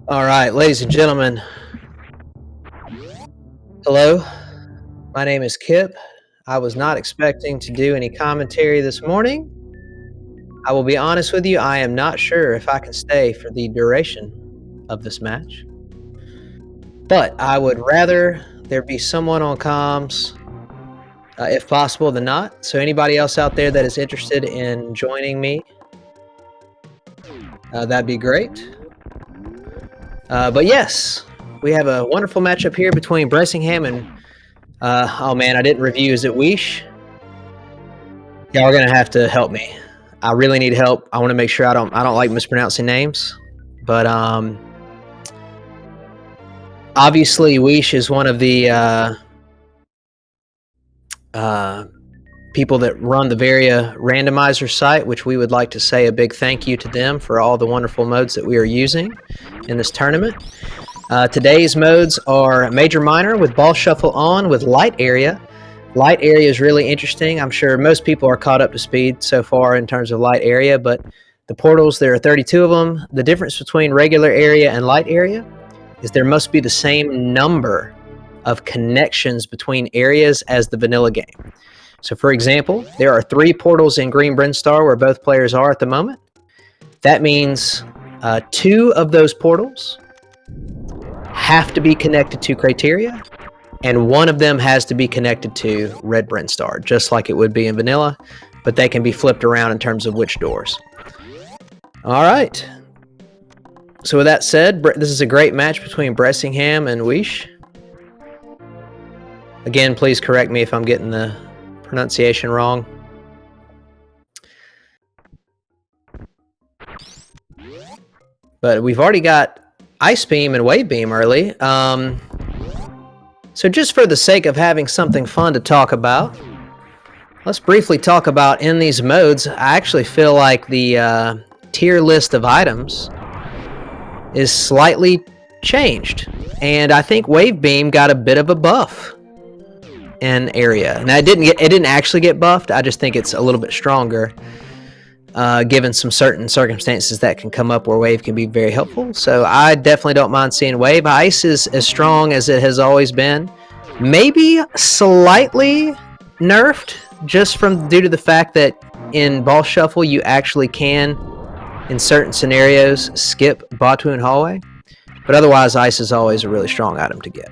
All right, ladies and gentlemen, hello. My name is Kip. I was not expecting to do any commentary this morning. I will be honest with you, I am not sure if I can stay for the duration of this match. But I would rather there be someone on comms, if possible, than not. So anybody else out there that is interested in joining me, that'd be great. But yes, we have a wonderful matchup here between Bressingham and oh man, I didn't review. Is it ouiche? Y'all are gonna have to help me. I really need help. I want to make sure I don't like mispronouncing names. But Obviously, ouiche is one of the people that run the Varia Randomizer site, which we would like to say a big thank you to them for all the wonderful modes that we are using in this tournament. Today's modes are Major Minor with Ball Shuffle on with Light Area. Light Area is really interesting. I'm sure most people are caught up to speed so far in terms of Light Area, but the portals, there are 32 of them. The difference between regular area and Light Area is there must be the same number of connections between areas as the vanilla game. So for example, there are 3 portals in Green Brinstar where both players are at the moment. That means 2 of those portals have to be connected to criteria, and 1 of them has to be connected to Red Brinstar, just like it would be in vanilla, but they can be flipped around in terms of which doors. All right. So with that said, this is a great match between Bressingham and ouiche. Again, please correct me if I'm getting the pronunciation wrong. But we've already got Ice Beam and Wave Beam early. So just for the sake of having something fun to talk about, let's briefly talk about in these modes. I actually feel like the tier list of items is slightly changed. And I think Wave Beam got a bit of a buff in area. Now it didn't actually get buffed. I just think it's a little bit stronger, given some certain circumstances that can come up where Wave can be very helpful. So I definitely don't mind seeing Wave. Ice is as strong as it has always been. Maybe slightly nerfed just due to the fact that in Ball Shuffle you actually can, in certain scenarios, skip Batu and Hallway. But otherwise, Ice is always a really strong item to get.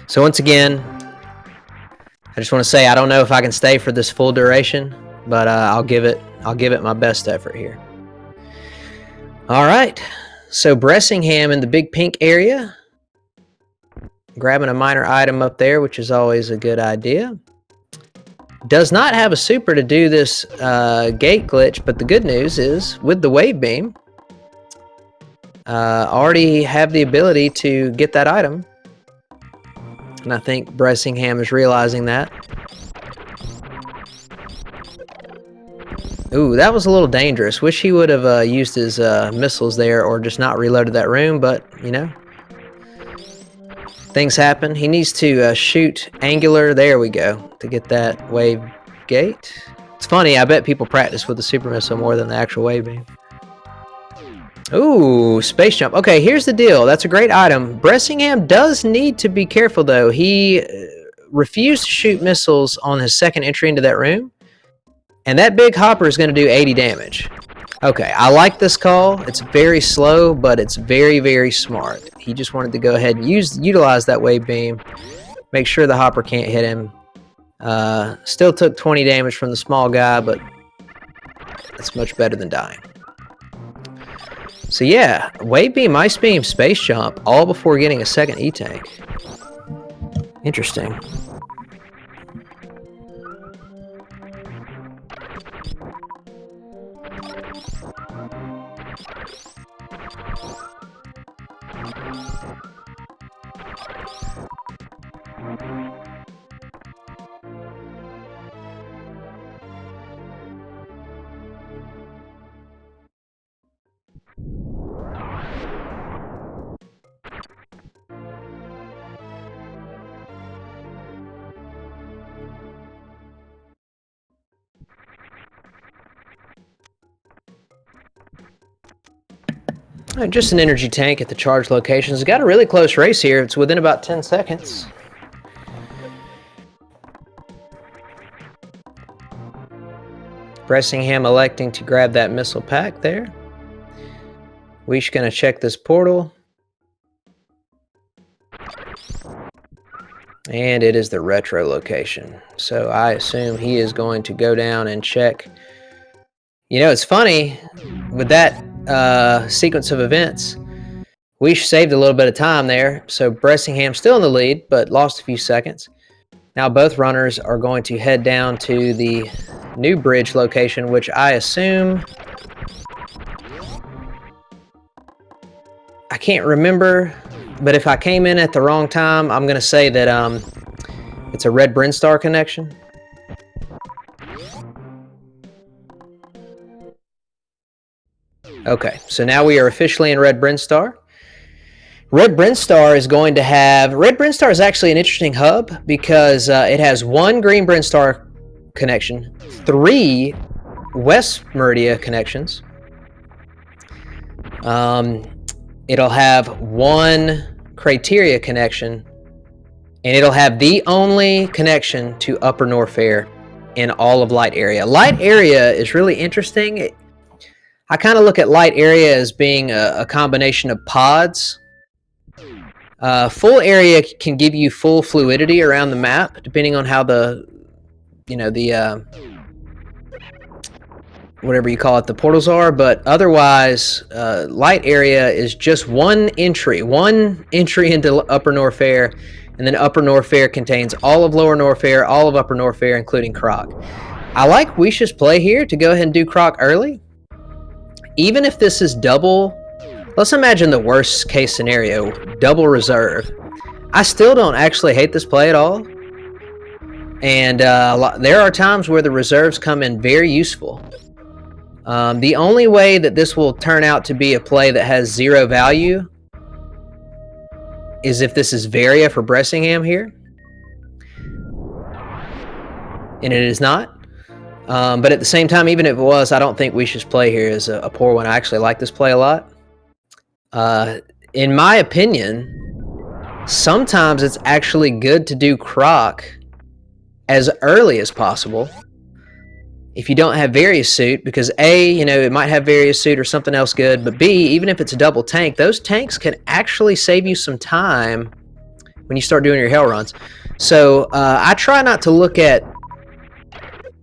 So once again, I just want to say I don't know if I can stay for this full duration, but I'll give it my best effort here. All right, so Bressingham in the big pink area, grabbing a minor item up there, which is always a good idea. Does not have a super to do this gate glitch, but the good news is with the Wave Beam, already have the ability to get that item. And I think Bressingham is realizing that. Ooh, that was a little dangerous. Wish he would have used his missiles there or just not reloaded that room, but, you know, things happen. He needs to shoot angular, there we go, to get that wave gate. It's funny, I bet people practice with the super missile more than the actual wave beam. Ooh, space jump. Okay, here's the deal. That's a great item. Bressingham does need to be careful, though. He refused to shoot missiles on his second entry into that room, and that big hopper is going to do 80 damage. Okay, I like this call. It's very slow, but it's very, very smart. He just wanted to go ahead and utilize that wave beam, make sure the hopper can't hit him. Still took 20 damage from the small guy, but that's much better than dying. So yeah, Wave Beam, Ice Beam, Space Jump, all before getting a second E-Tank. Interesting. Just an energy tank at the charge locations. Got a really close race here. It's within about 10 seconds. Bressingham electing to grab that missile pack there. Ouiche gonna check this portal. And it is the retro location. So I assume he is going to go down and check. You know, it's funny, with that sequence of events, ouiche saved a little bit of time there. So Bressingham still in the lead, but lost a few seconds. Now both runners are going to head down to the new bridge location, which I assume... I can't remember, but if I came in at the wrong time, I'm going to say that it's a red brinstar connection. Okay, so now we are officially in red brinstar. Red brinstar is going to have... Red brinstar is actually an interesting hub because it has 1 green brinstar connection, 3 west Meridia connections. It'll have 1 criteria connection, and it'll have the only connection to Upper Norfair in all of Light Area. Light Area is really interesting. I kind of look at Light Area as being a combination of pods. Full Area can give you full fluidity around the map, depending on how the, whatever you call it, the portals are, but otherwise, Light Area is just one entry into Upper Norfair, and then Upper Norfair contains all of Lower Norfair, all of Upper Norfair, including Croc. I like ouiche's play here to go ahead and do Croc early. Even if this is double, let's imagine the worst case scenario, double reserve. I still don't actually hate this play at all. And there are times where the reserves come in very useful. The only way that this will turn out to be a play that has 0 value is if this is Varia for Bressingham here. And it is not. But at the same time, even if it was, I don't think ouiche's play here is a poor one. I actually like this play a lot. In my opinion, sometimes it's actually good to do Croc as early as possible if you don't have Various Suit, because A, it might have Various Suit or something else good, but B, even if it's a double tank, those tanks can actually save you some time when you start doing your hell runs. So I try not to look at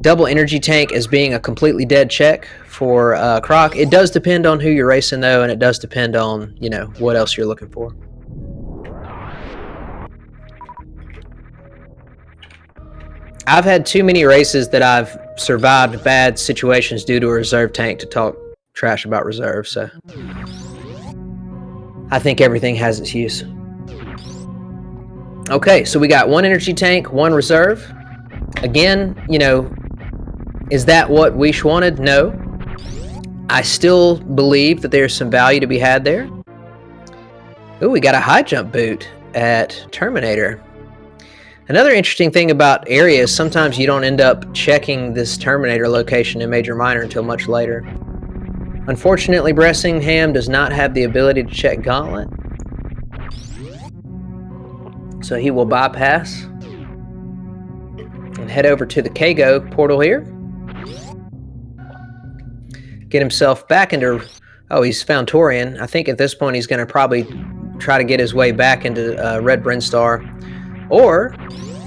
double energy tank as being a completely dead check for Croc. It does depend on who you're racing, though, and it does depend on, what else you're looking for. I've had too many races that I've survived bad situations due to a reserve tank to talk trash about reserve, so I think everything has its use. Okay, so we got 1 energy tank, 1 reserve. Again, is that what ouiche wanted? No. I still believe that there's some value to be had there. Ooh, we got a high jump boot at Terminator. Another interesting thing about Area is sometimes you don't end up checking this Terminator location in Major Minor until much later. Unfortunately, Bressingham does not have the ability to check Gauntlet, so he will bypass and head over to the Kago portal here. Get himself back into... Oh, he's found Torian. I think at this point he's going to probably try to get his way back into Red Brinstar. Or,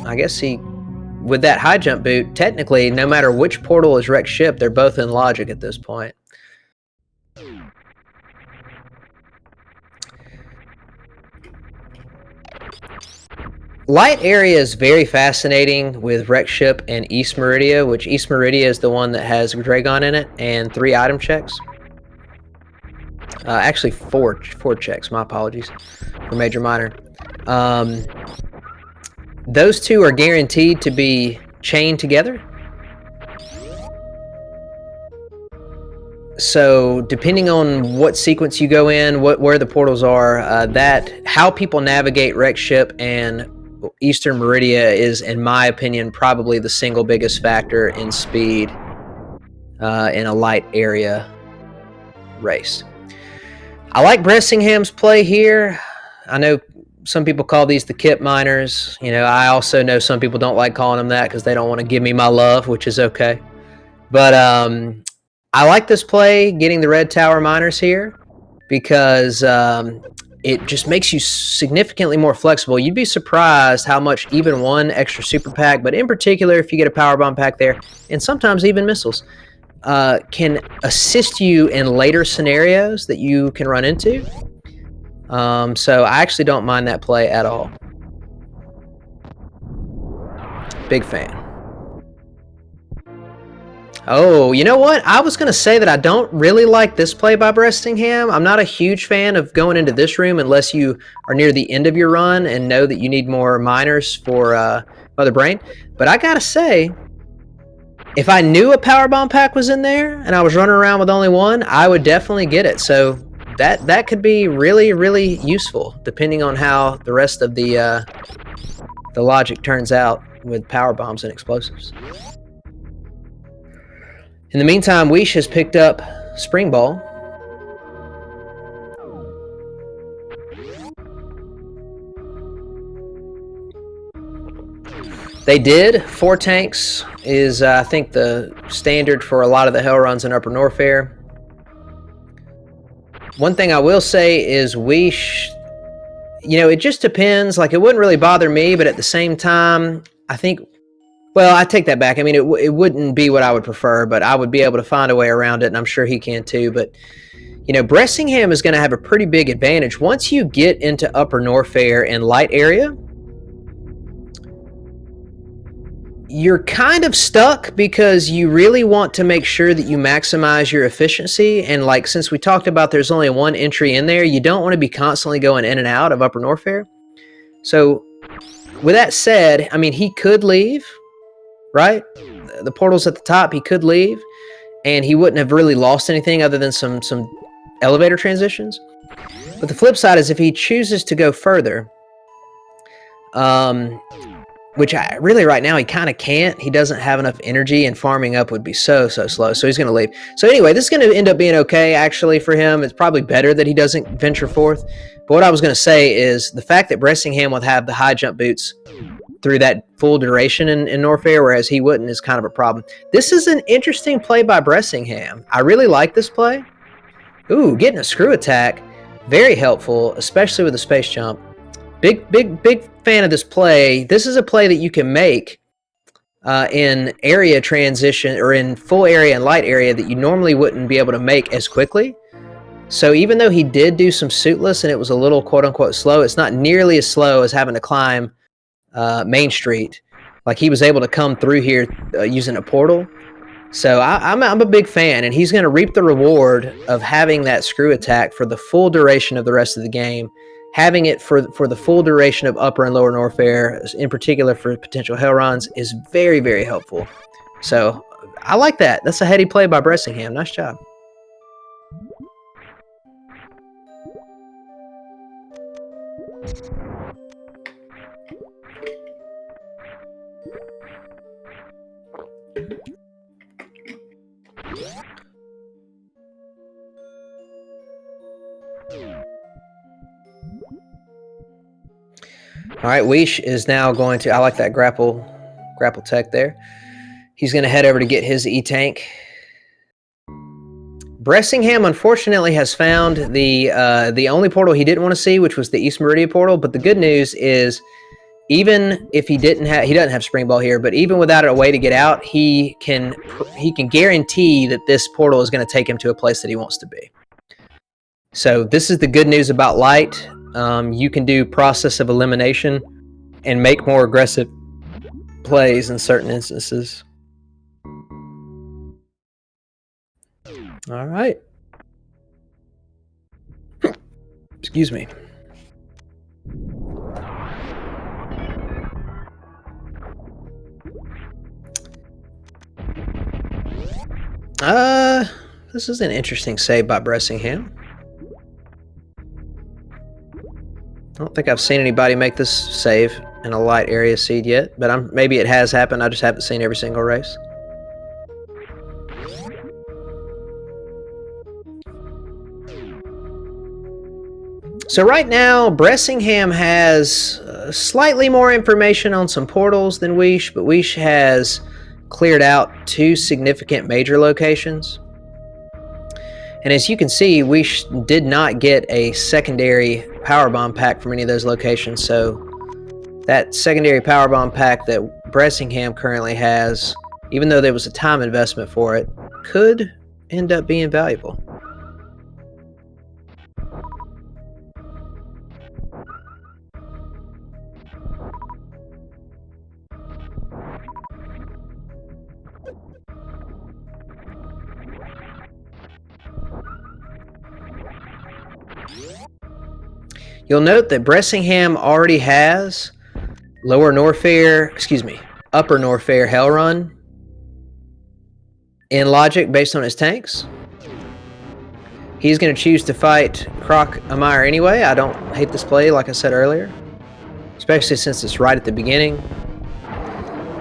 I guess with that high jump boot, technically, no matter which portal is wrecked ship, they're both in logic at this point. Light Area is very fascinating with wrecked ship and East Meridia, which East Meridia is the one that has Dragon in it and 3 item checks. Actually, four checks, my apologies, for Major Minor. Those 2 are guaranteed to be chained together. So depending on what sequence you go in, where the portals are, how people navigate wrecked ship and Eastern Meridia is, in my opinion, probably the single biggest factor in speed in a Light Area race. I like Bressingham's play here. I know some people call these the Kip miners. I also know some people don't like calling them that because they don't want to give me my love, which is okay. But I like this play, getting the Red Tower miners here, because it just makes you significantly more flexible. You'd be surprised how much even 1 extra super pack, but in particular if you get a power bomb pack there, and sometimes even missiles, can assist you in later scenarios that you can run into. So I actually don't mind that play at all. Big fan. Oh, you know what? I was going to say that I don't really like this play by Bressingham. I'm not a huge fan of going into this room unless you are near the end of your run and know that you need more miners for Mother Brain. But I got to say, if I knew a power bomb pack was in there and I was running around with only one, I would definitely get it. So that could be really, really useful depending on how the rest of the logic turns out with power bombs and explosives. In the meantime, Weish has picked up Spring Ball. They did. 4 tanks is, I think, the standard for a lot of the hell runs in Upper Norfair. One thing I will say is Weish, you know, it just depends. Like, it wouldn't really bother me, but at the same time, I think, well, I take that back. I mean, it wouldn't be what I would prefer, but I would be able to find a way around it, and I'm sure he can too. But, you know, Bressingham is going to have a pretty big advantage. Once you get into Upper Norfair and light area, you're kind of stuck because you really want to make sure that you maximize your efficiency. And like, since we talked about there's only one entry in there, you don't want to be constantly going in and out of Upper Norfair. So with that said, I mean, he could leave, right? The portal's at the top, he could leave, and he wouldn't have really lost anything other than some elevator transitions. But the flip side is if he chooses to go further, which really right now he kind of can't. He doesn't have enough energy, and farming up would be so slow. So he's going to leave. So anyway, this is going to end up being okay, actually, for him. It's probably better that he doesn't venture forth. But what I was going to say is the fact that Bressingham would have the high jump boots through that full duration in Norfair, whereas he wouldn't, is kind of a problem. This is an interesting play by Bressingham. I really like this play. Ooh, getting a screw attack. Very helpful, especially with the space jump. Big fan of this play. This is a play that you can make in area transition or in full area and light area that you normally wouldn't be able to make as quickly. So even though he did do some suitless and it was a little quote-unquote slow, it's not nearly as slow as having to climb Main Street. Like, he was able to come through here using a portal. So I'm a big fan, and he's going to reap the reward of having that screw attack for the full duration of the rest of the game. Having it for the full duration of Upper and Lower Norfair, in particular for potential hell runs, is very, very helpful. So I like that. That's a heady play by Bressingham. Nice job. All right, Weish is now going to, I like that grapple tech there. He's going to head over to get his E-Tank. Bressingham, unfortunately, has found the only portal he didn't want to see, which was the East Meridian portal. But the good news is, even if he doesn't have Spring Ball here, but even without a way to get out, he can guarantee that this portal is going to take him to a place that he wants to be. So this is the good news about light. You can do process of elimination and make more aggressive plays in certain instances. All right. Excuse me. This is an interesting save by Bressingham. I don't think I've seen anybody make this save in a light area seed yet, but maybe it has happened. I just haven't seen every single race. So right now, Bressingham has slightly more information on some portals than Weish, but Weish has cleared out 2 significant major locations. And as you can see, Weish did not get a secondary power bomb pack from any of those locations. So that secondary power bomb pack that Bressingham currently has, even though there was a time investment for it, could end up being valuable. You'll note that Bressingham already has Upper Norfair Hell Run in logic based on his tanks. He's going to choose to fight Croc Amire anyway. I don't hate this play, like I said earlier, especially since it's right at the beginning.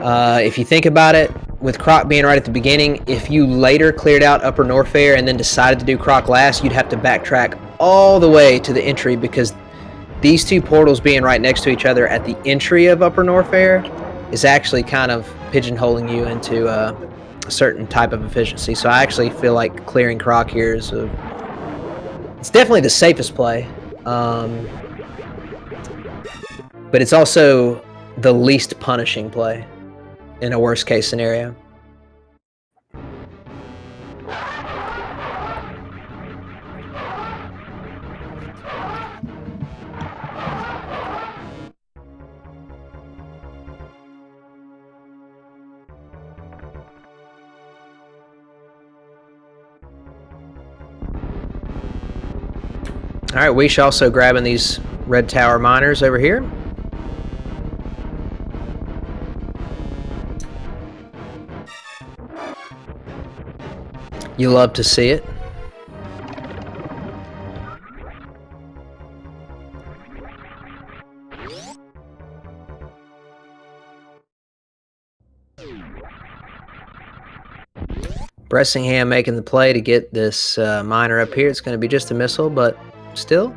If you think about it, with Croc being right at the beginning, if you later cleared out Upper Norfair and then decided to do Croc last, you'd have to backtrack all the way to the entry, because these two portals being right next to each other at the entry of Upper Norfair is actually kind of pigeonholing you into a certain type of efficiency. So I actually feel like clearing Croc here is it's definitely the safest play, but it's also the least punishing play in a worst case scenario. All right, ouiche also grabbing these red tower miners over here. You love to see it. Bressingham making the play to get this miner up here. It's going to be just a missile, but still.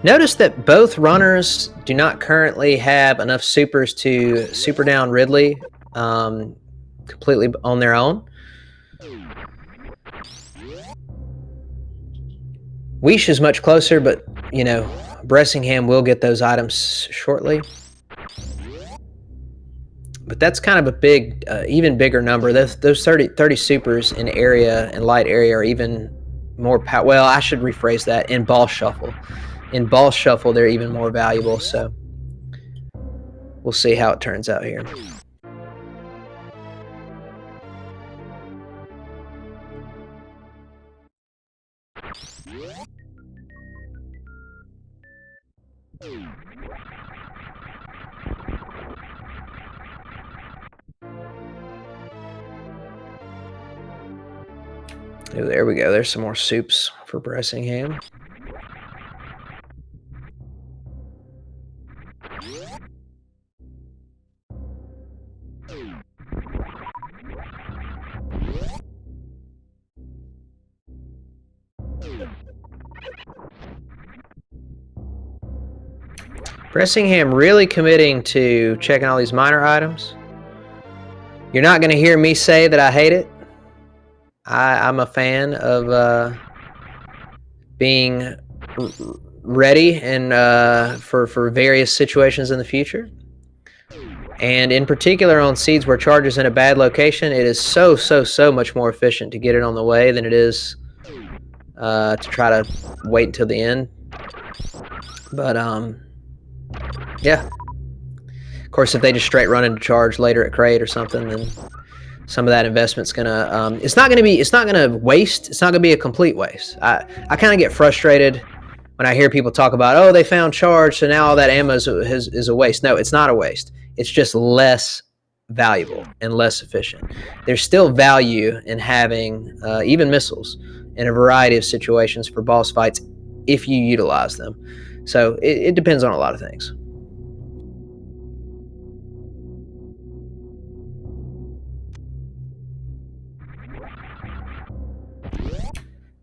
Notice that both runners do not currently have enough supers to super down Ridley completely on their own. ouiche is much closer, but, you know, Bressingham will get those items shortly. But that's kind of a big, even bigger number. Those 30 supers in area and light area are even more power. Well, I should rephrase that. In ball shuffle. In ball shuffle, they're even more valuable. So we'll see how it turns out here. Oh, there we go. There's some more soups for Bressingham. Bressingham really committing to checking all these minor items. You're not going to hear me say that I hate it. I'm a fan of being ready and for various situations in the future. And in particular on seeds where charge is in a bad location, it is so much more efficient to get it on the way than it is to try to wait until the end. But yeah. Of course, if they just straight run into charge later at crate or something, then some of that investment's gonna it's not gonna waste. It's not gonna be a complete waste. I kind of get frustrated when I hear people talk about, oh, they found charge, so now all that ammo is a waste. No, it's not a waste. It's just less valuable and less efficient. There's still value in having even missiles in a variety of situations for boss fights if you utilize them. So it depends on a lot of things.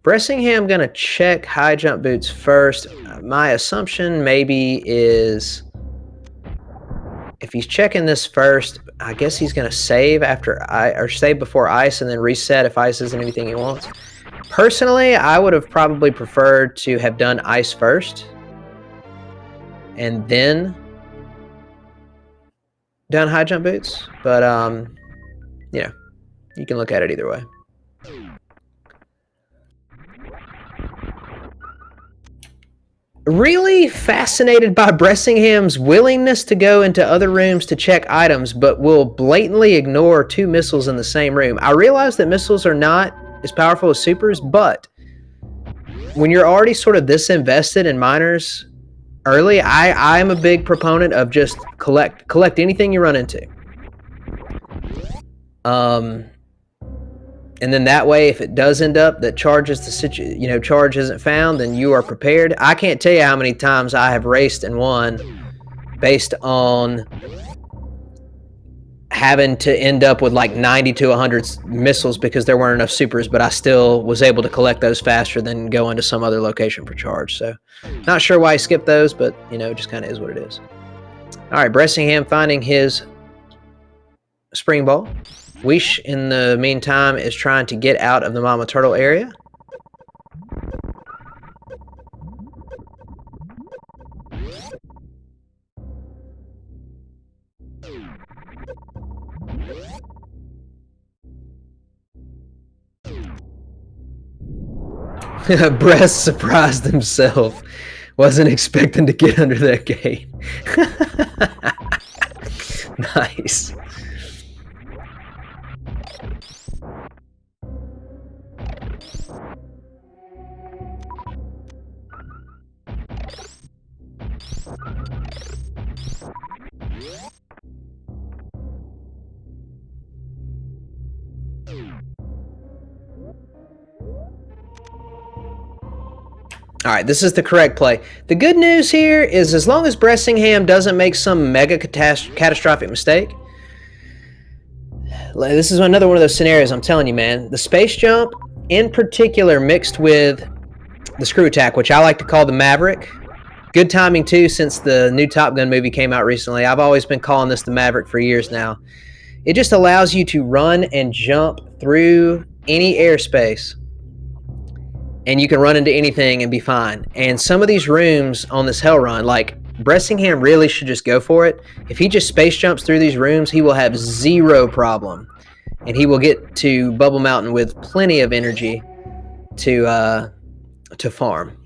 Bressingham going to check high jump boots first. My assumption maybe is if he's checking this first, I guess he's going to save save before ice and then reset if ice isn't anything he wants. Personally, I would have probably preferred to have done ice first and then done high jump boots, but you know, you can look at it either way. Really fascinated by Bressingham's willingness to go into other rooms to check items, but will blatantly ignore 2 missiles in the same room. I realize that missiles are not as powerful as supers, but when you're already sort of this invested in miners early, I'm a big proponent of just collect anything you run into. And then that way, if it does end up that charge isn't found, then you are prepared. I can't tell you how many times I have raced and won based on having to end up with like 90 to 100 missiles because there weren't enough supers, but I still was able to collect those faster than go into some other location for charge. So not sure why I skipped those, but it just kind of is what it is. All right, Bressingham finding his spring ball. Ouiche, in the meantime, is trying to get out of the Mama Turtle area. Brest surprised himself. Wasn't expecting to get under that gate. Nice. All right, this is the correct play. The good news here is as long as Bressingham doesn't make some mega catastrophic mistake, this is another one of those scenarios I'm telling you, man. The space jump, in particular, mixed with the screw attack, which I like to call the Maverick. Good timing, too, since the new Top Gun movie came out recently. I've always been calling this the Maverick for years now. It just allows you to run and jump through any airspace, and you can run into anything and be fine. And some of these rooms on this hell run, like Bressingham really should just go for it. If he just space jumps through these rooms, he will have zero problem. And he will get to Bubble Mountain with plenty of energy to farm.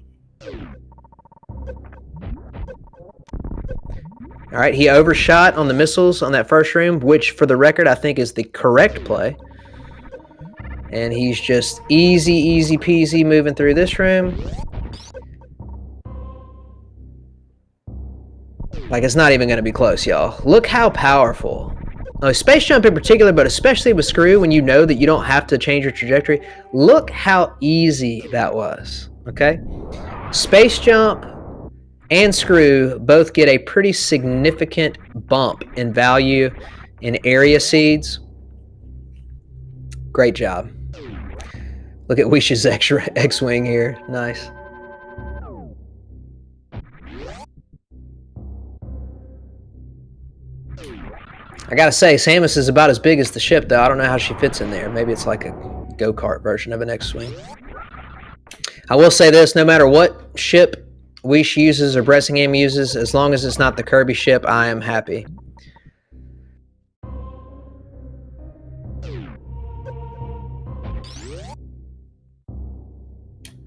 All right, he overshot on the missiles on that first room, which for the record, I think is the correct play. And he's just easy peasy moving through this room. Like, it's not even going to be close, y'all. Look how powerful. Space jump in particular, but especially with screw, when you know that you don't have to change your trajectory. Look how easy that was, okay? Space jump and screw both get a pretty significant bump in value in area seeds. Great job. Look at Ouiche's X-Wing here. Nice. I gotta say, Samus is about as big as the ship, though. I don't know how she fits in there. Maybe it's like a go-kart version of an X-Wing. I will say this, no matter what ship Ouiche uses or Bressingham uses, as long as it's not the Kirby ship, I am happy.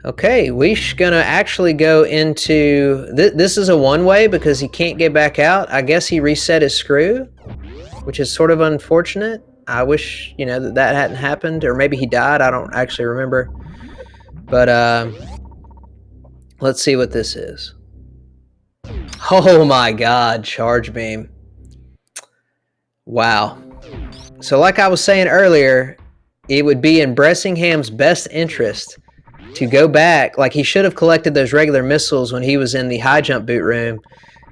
Okay, Ouiche gonna actually go into... This is a one-way because he can't get back out. I guess he reset his screw, which is sort of unfortunate. I wish, that hadn't happened. Or maybe he died. I don't actually remember. But, let's see what this is. Oh my god, charge beam. Wow. So like I was saying earlier, it would be in Bressingham's best interest to go back. Like, he should have collected those regular missiles when he was in the high jump boot room,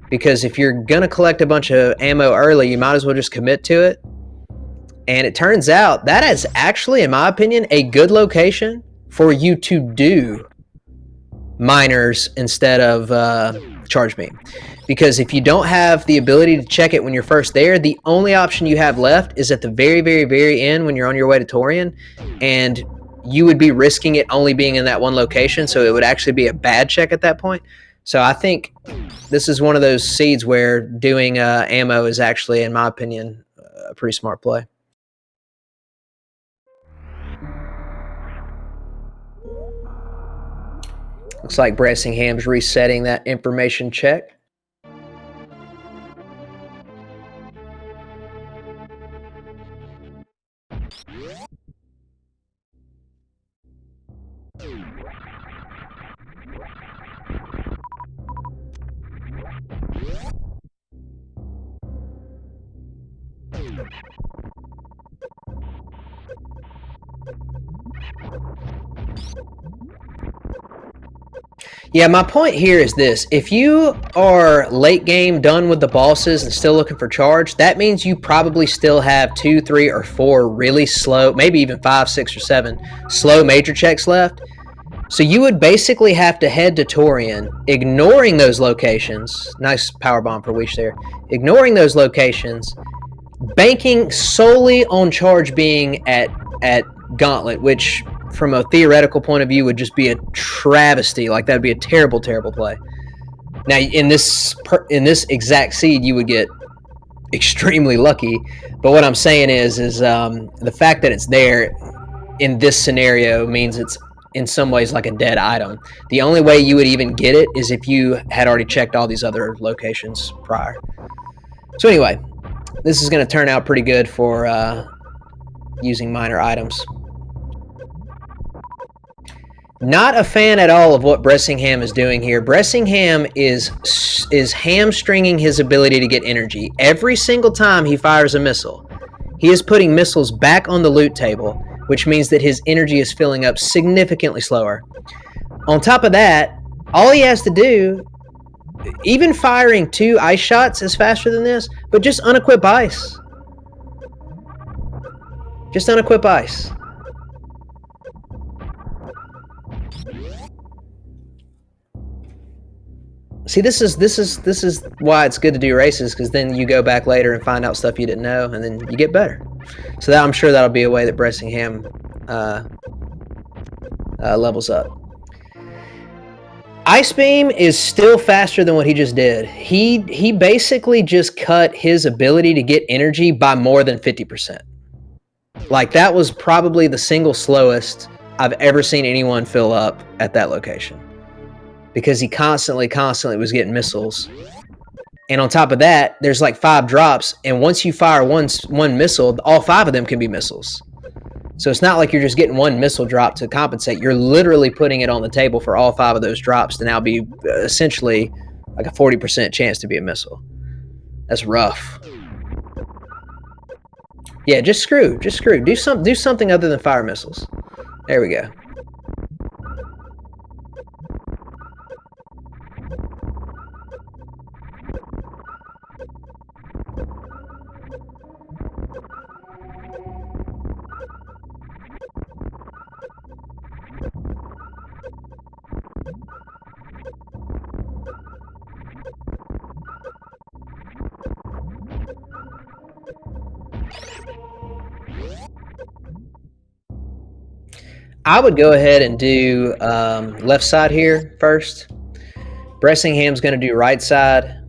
because if you're gonna collect a bunch of ammo early, you might as well just commit to it. And it turns out that is actually, in my opinion, a good location for you to do miners instead of charge beam. Because if you don't have the ability to check it when you're first there, the only option you have left is at the very end when you're on your way to Torian, and you would be risking it only being in that one location, so it would actually be a bad check at that point. So I think this is one of those seeds where doing ammo is actually, in my opinion, a pretty smart play. Looks like Bressingham's resetting that information check. Yeah, my point here is this. If you are late game done with the bosses and still looking for charge, that means you probably still have 2, 3, or 4 really slow, maybe even 5, 6, or 7 slow major checks left. So you would basically have to head to Torian, ignoring those locations. Nice power bomb for Ouiche there. Ignoring those locations, banking solely on charge being at Gauntlet, which from a theoretical point of view would just be a travesty. Like, that'd be a terrible, terrible play. Now, in this exact seed, you would get extremely lucky. But what I'm saying is the fact that it's there in this scenario means it's in some ways like a dead item. The only way you would even get it is if you had already checked all these other locations prior. So anyway, this is going to turn out pretty good for using minor items. Not a fan at all of what Bressingham is doing here. Bressingham is hamstringing his ability to get energy. Every single time he fires a missile, he is putting missiles back on the loot table, which means that his energy is filling up significantly slower. On top of that, all he has to do, even firing 2 ice shots is faster than this, but just unequip ice. Just unequip ice. See, this is why it's good to do races, because then you go back later and find out stuff you didn't know, and then you get better. So that, I'm sure that'll be a way that Bressingham levels up. Ice Beam is still faster than what he just did. He basically just cut his ability to get energy by more than 50%. Like, that was probably the single slowest I've ever seen anyone fill up at that location. Because he constantly was getting missiles. And on top of that, there's like 5 drops, and once you fire one missile, all 5 of them can be missiles. So it's not like you're just getting 1 missile drop to compensate. You're literally putting it on the table for all 5 of those drops to now be essentially like a 40% chance to be a missile. That's rough. Yeah, just screw. Do something other than fire missiles. There we go. I would go ahead and do left side here first. Bressingham's going to do right side.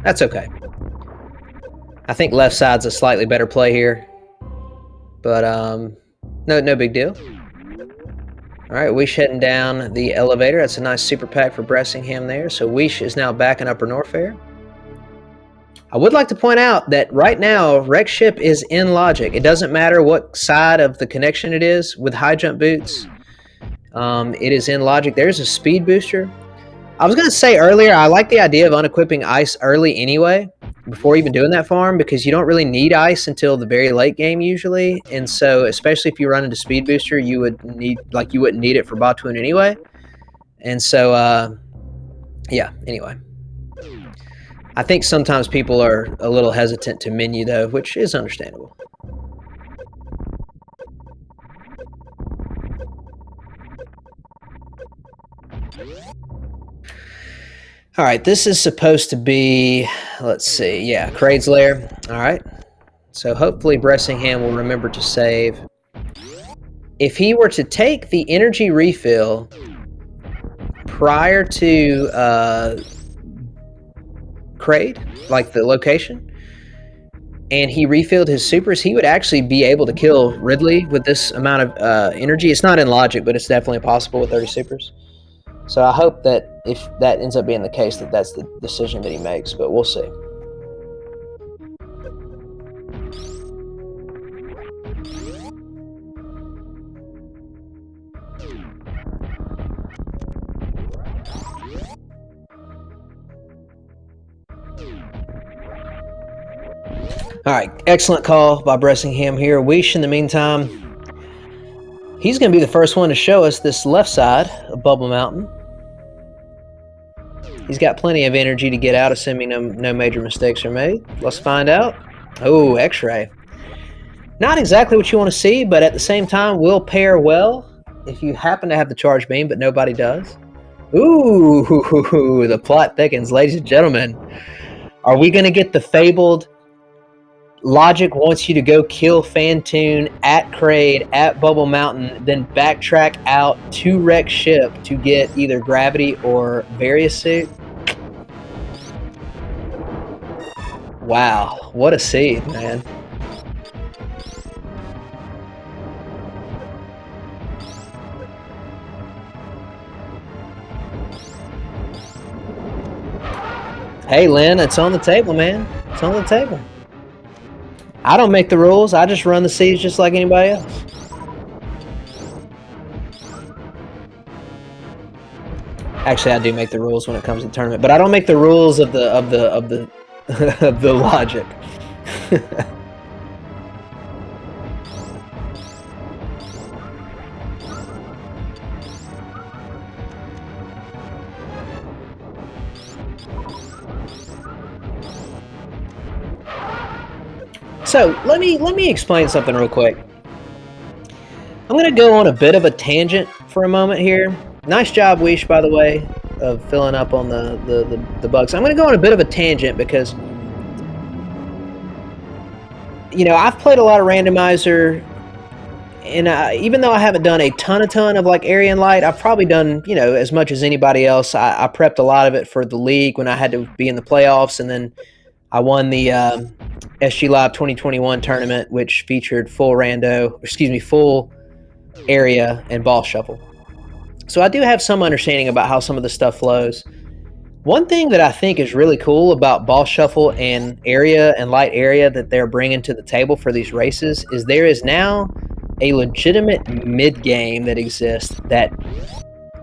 That's okay. I think left side's a slightly better play here. But no big deal. All right, Ouiche heading down the elevator. That's a nice super pack for Bressingham there. So Ouiche is now back in Upper Norfair. I would like to point out that right now, Wreck Ship is in logic. It doesn't matter what side of the connection it is with high jump boots. It is in logic. There's a speed booster. I was going to say earlier, I like the idea of unequipping ice early anyway, before even doing that farm, because you don't really need ice until the very late game usually. And so, especially if you run into speed booster, you would need, like, you wouldn't need it for Batuan anyway. And so, yeah, anyway. I think sometimes people are a little hesitant to menu, though, which is understandable. All right, this is supposed to be, let's see, yeah, Kraid's Lair. All right, so hopefully Bressingham will remember to save. If he were to take the energy refill prior to Kraid, like the location, and he refilled his supers, he would actually be able to kill Ridley with this amount of energy. It's not in logic, but it's definitely possible with 30 supers. So I hope that if that ends up being the case, that that's the decision that he makes, but we'll see. All right, excellent call by Bressingham here. Ouiche, in the meantime, he's going to be the first one to show us this left side of Bubble Mountain. He's got plenty of energy to get out, assuming no major mistakes are made. Let's find out. Oh, X-ray. Not exactly what you want to see, but at the same time will pair well if you happen to have the charge beam, but nobody does. Ooh, the plot thickens, ladies and gentlemen. Are we going to get the fabled Logic wants you to go kill Fantoon at Kraid, at Bubble Mountain, then backtrack out to wreck ship to get either Gravity or Various Suit? Wow, what a seed, man. Hey, Lynn, it's on the table, man. It's on the table. I don't make the rules. I just run the seeds just like anybody else. Actually, I do make the rules when it comes to the tournament, but I don't make the rules of the of the logic. So let me explain something real quick. I'm gonna go on a bit of a tangent for a moment here. Nice job, Ouiche, by the way, of filling up on the bugs. I'm gonna go on a bit of a tangent because, you know, I've played a lot of Randomizer, and even though I haven't done a ton of like Area and Light, I've probably done, you know, as much as anybody else. I prepped a lot of it for the league when I had to be in the playoffs, and then I won the SG Live 2021 tournament, which featured full area and ball shuffle. So I do have some understanding about how some of the stuff flows. One thing that I think is really cool about ball shuffle and area and light area that they're bringing to the table for these races is there is now a legitimate mid game that exists that,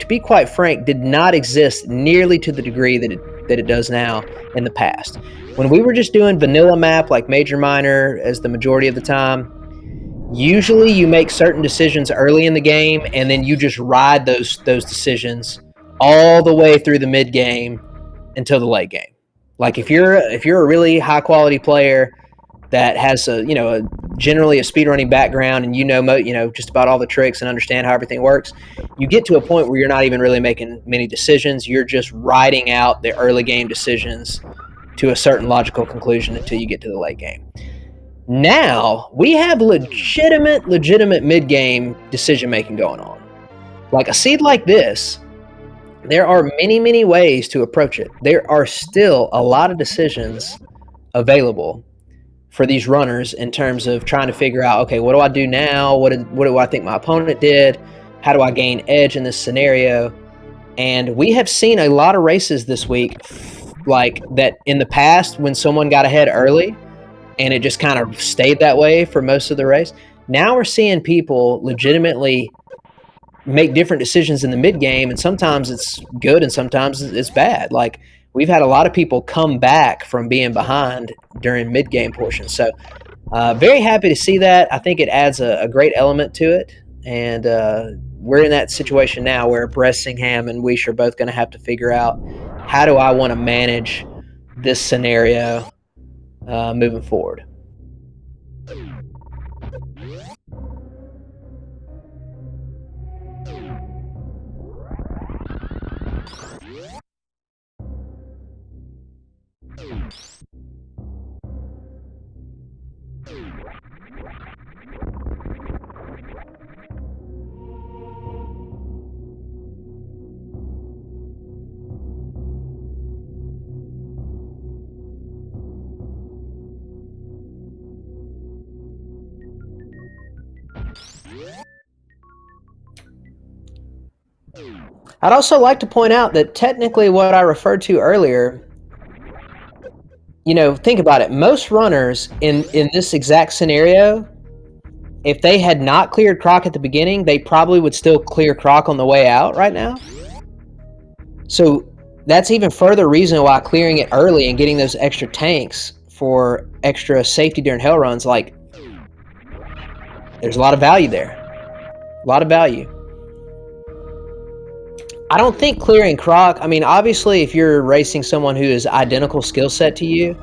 to be quite frank, did not exist nearly to the degree that it does now in the past. When we were just doing vanilla map like major minor as the majority of the time, usually you make certain decisions early in the game and then you just ride those decisions all the way through the mid game until the late game. Like if you're a really high quality player that has generally a speedrunning background and you know just about all the tricks and understand how everything works, you get to a point where you're not even really making many decisions. You're just riding out the early game decisions to a certain logical conclusion until you get to the late game. Now we have legitimate mid-game decision-making going on. Like a seed like this, there are many ways to approach it. There are still a lot of decisions available for these runners in terms of trying to figure out, okay, what do I do now? What do I think my opponent did? How do I gain edge in this scenario? And we have seen a lot of races this week like that in the past when someone got ahead early and it just kind of stayed that way for most of the race. Now we're seeing people legitimately make different decisions in the mid game, and sometimes it's good and sometimes it's bad. Like we've had a lot of people come back from being behind during mid game portions. So very happy to see that. I think it adds a great element to it. And we're in that situation now where Bressingham and Ouiche are both going to have to figure out, how do I want to manage this scenario moving forward? I'd also like to point out that technically what I referred to earlier, you know, think about it. Most runners in this exact scenario, if they had not cleared Croc at the beginning, they probably would still clear Croc on the way out right now. So that's even further reason why clearing it early and getting those extra tanks for extra safety during hell runs, like, there's a lot of value there. A lot of value. I don't think clearing Croc, I mean, obviously, if you're racing someone who is identical skill set to you,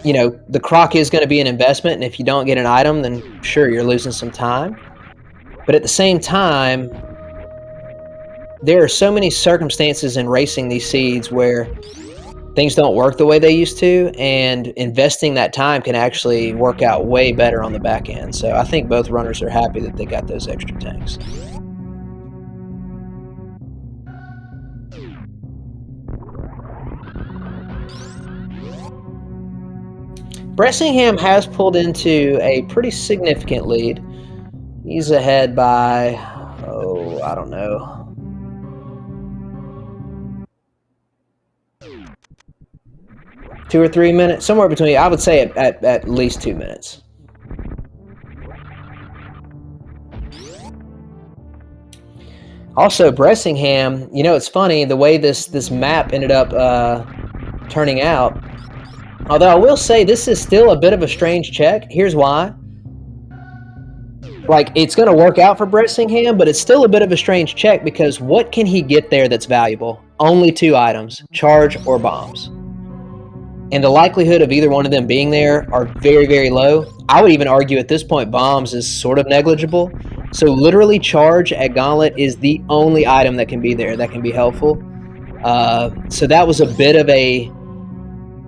you know, the Croc is going to be an investment, and if you don't get an item, then sure, you're losing some time. But at the same time, there are so many circumstances in racing these seeds where things don't work the way they used to, and investing that time can actually work out way better on the back end. So I think both runners are happy that they got those extra tanks. Bressingham has pulled into a pretty significant lead. He's ahead by, oh, I don't know, 2 or 3 minutes, somewhere between, I would say at least 2 minutes. Also, Bressingham, you know, it's funny the way this map ended up turning out. Although I will say this is still a bit of a strange check. Here's why. Like, it's going to work out for Bressingham, but it's still a bit of a strange check because what can he get there that's valuable? Only 2 items, charge or bombs. And the likelihood of either one of them being there are very, very low. I would even argue at this point bombs is sort of negligible. So literally charge at Gauntlet is the only item that can be there that can be helpful. So that was a bit of a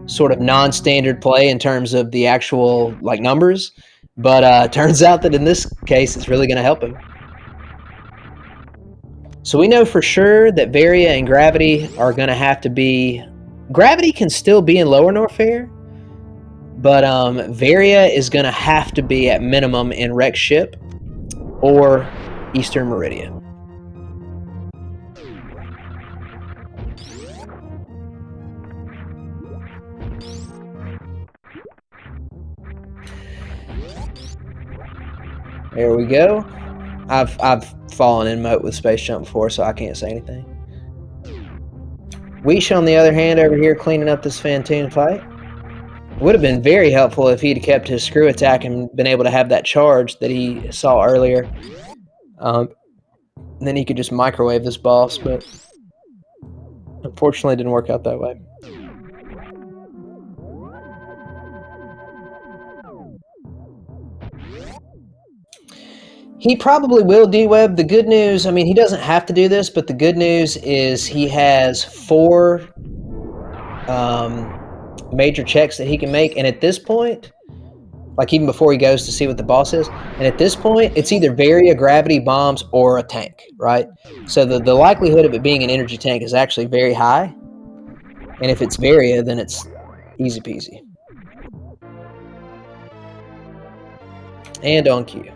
sort of non-standard play in terms of the actual like numbers. But turns out that in this case, it's really going to help him. So we know for sure that Varia and Gravity are going to have to be... Gravity can still be in Lower Norfair, but Varia is going to have to be at minimum in Rex Ship or Eastern Meridian. There we go. I've fallen in moat with Space Jump before, so I can't say anything. Ouiche, on the other hand, over here cleaning up this Fantoon fight. Would have been very helpful if he'd kept his screw attack and been able to have that charge that he saw earlier. Then he could just microwave this boss, but unfortunately it didn't work out that way. He probably will D-web. The good news, I mean, he doesn't have to do this, but the good news is he has 4 major checks that he can make. And at this point, like even before he goes to see what the boss is, and at this point, it's either Varia, Gravity, Bombs, or a tank, right? So the likelihood of it being an energy tank is actually very high. And if it's Varia, then it's easy peasy. And on cue.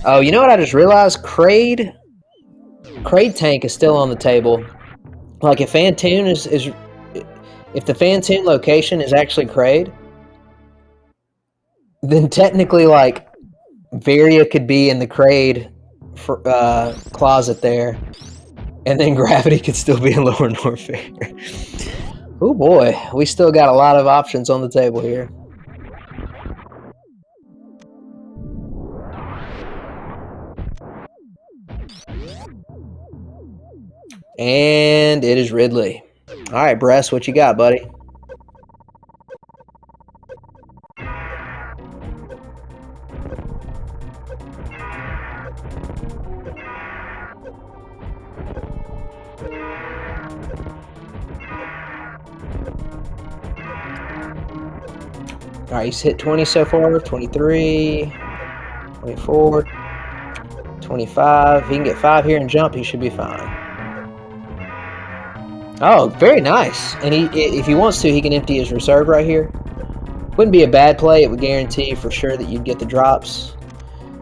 Oh, you know what I just realized? Kraid tank is still on the table. Like if Fantoon is if the Fantoon location is actually Kraid, then technically like Varia could be in the Kraid closet there, and then Gravity could still be in Lower Norfair. Oh boy, we still got a lot of options on the table here. And it is Ridley. All right, Bress, what you got, buddy? All right, he's hit 20 so far, 23, 24, 25. If he can get 5 here and jump, he should be fine. Oh, very nice. And if he wants to, he can empty his reserve right here. Wouldn't be a bad play. It would guarantee for sure that you'd get the drops.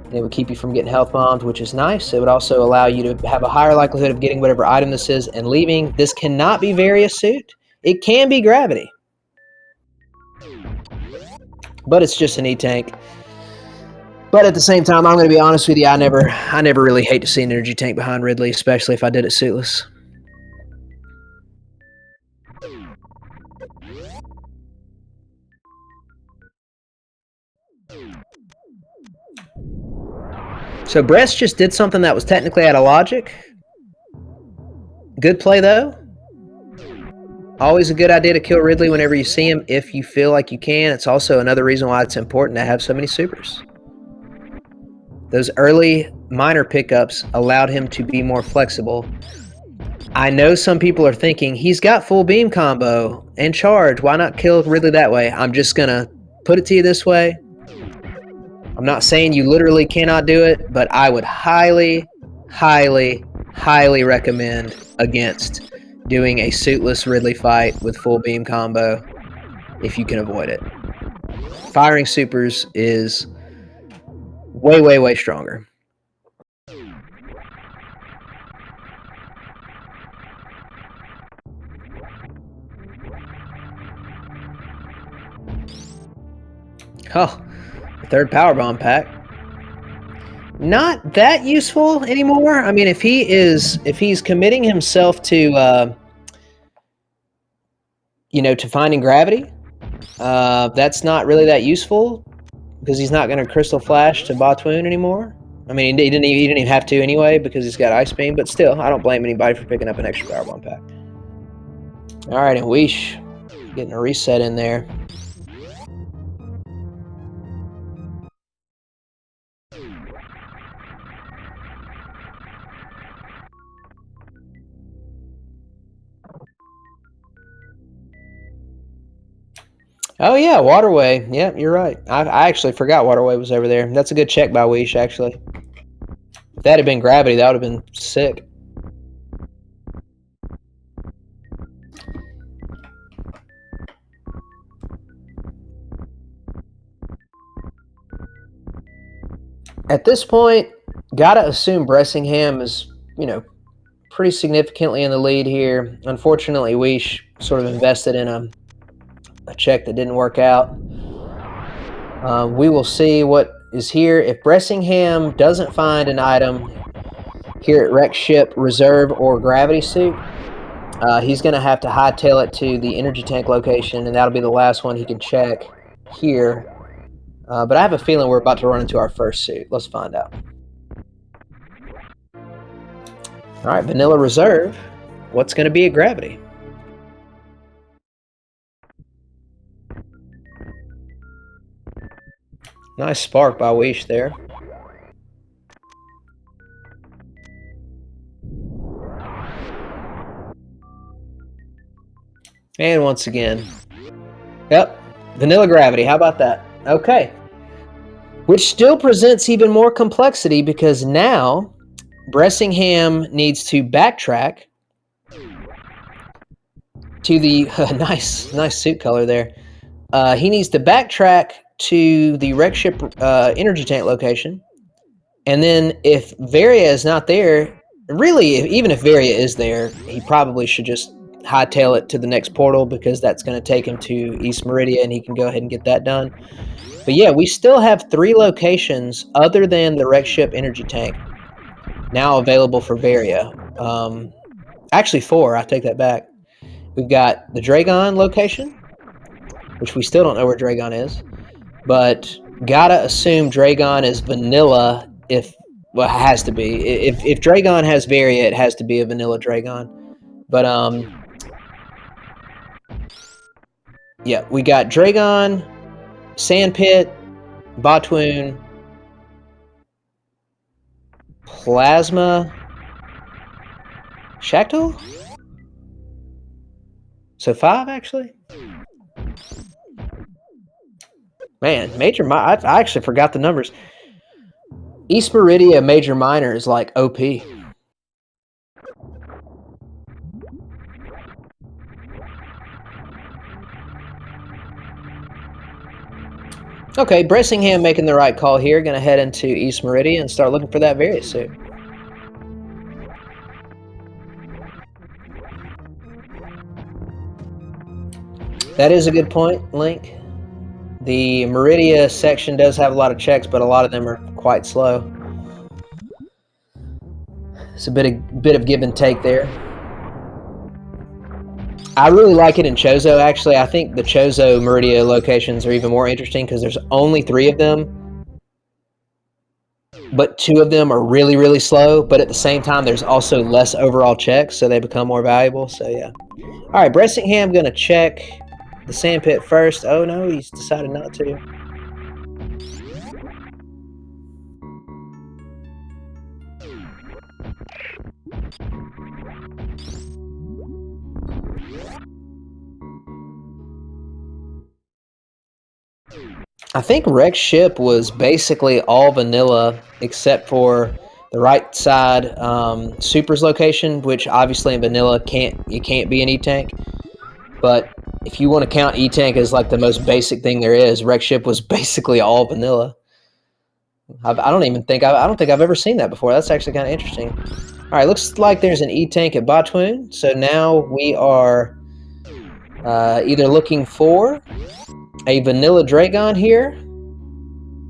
And it would keep you from getting health bombed, which is nice. It would also allow you to have a higher likelihood of getting whatever item this is and leaving. This cannot be Various Suit. It can be Gravity. but it's just an E-tank. But at the same time, I'm going to be honest with you, I never really hate to see an energy tank behind Ridley, especially if I did it suitless. So Bress just did something that was technically out of logic. Good play, though. Always a good idea to kill Ridley whenever you see him, if you feel like you can. It's also another reason why it's important to have so many supers. Those early minor pickups allowed him to be more flexible. I know some people are thinking, he's got full beam combo and charge. Why not kill Ridley that way? I'm just going to put it to you this way. I'm not saying you literally cannot do it, but I would highly, highly, highly recommend against doing a suitless Ridley fight with full beam combo if you can avoid it. Firing supers is way, way, way stronger. Oh, the third power bomb pack. Not that useful anymore. I mean, if he's committing himself to, to finding gravity, that's not really that useful because he's not going to crystal flash to Botwoon anymore. I mean, he didn't even have to anyway because he's got Ice Beam, but still, I don't blame anybody for picking up an extra power bomb pack. All right, and ouiche getting a reset in there. Oh yeah, Waterway. Yeah, you're right. I actually forgot Waterway was over there. That's a good check by ouiche, actually. If that had been gravity, that would have been sick. At this point, gotta assume Bressingham is, pretty significantly in the lead here. Unfortunately, ouiche sort of invested in a check that didn't work out. We will see what is here. If Bressingham doesn't find an item here at Wreck Ship, Reserve, or Gravity Suit, he's going to have to hightail it to the energy tank location, and that'll be the last one he can check here. But I have a feeling we're about to run into our first suit. Let's find out. All right, Vanilla Reserve. What's going to be at Gravity? Nice spark by ouiche there. And once again. Yep, Vanilla Gravity. How about that? Okay. Which still presents even more complexity because now Bressingham needs to backtrack to the nice suit color there. He needs to backtrack to the Wreck Ship energy tank location, and then if Varia is not there, really, even if Varia is there, he probably should just hightail it to the next portal because that's going to take him to East Meridia, and he can go ahead and get that done. But yeah, we still have 3 locations other than the Wreck Ship energy tank now available for Varia. Actually 4, I take that back. We've got the Dragon location, which we still don't know where Dragon is, but gotta assume Dragon is vanilla it has to be. If Dragon has Varia, it has to be a vanilla Dragon. But yeah, we got Dragon, Sandpit, Botwoon, Plasma, Shactal? So 5, actually? Man, Major I actually forgot the numbers. East Meridia Major Minor is like OP. Okay, Bressingham making the right call here. Going to head into East Meridia and start looking for that Varia suit. That is a good point, Link. The Meridia section does have a lot of checks, but a lot of them are quite slow. It's a bit of give and take there. I really like it in Chozo, actually. I think the Chozo Meridia locations are even more interesting because there's only 3 of them, but 2 of them are really, really slow, but at the same time, there's also less overall checks, so they become more valuable, so yeah. All right, Bressingham going to check the sandpit first. Oh, no, he's decided not to. I think Rex ship was basically all vanilla except for the right side supers location, which obviously in vanilla can't be an E-tank. But if you want to count E-tank as like the most basic thing there is, Rex ship was basically all vanilla. I don't think I've ever seen that before. That's actually kind of interesting. All right, looks like there's an E-tank at Botwoon. So now we are either looking for a vanilla Dragon here,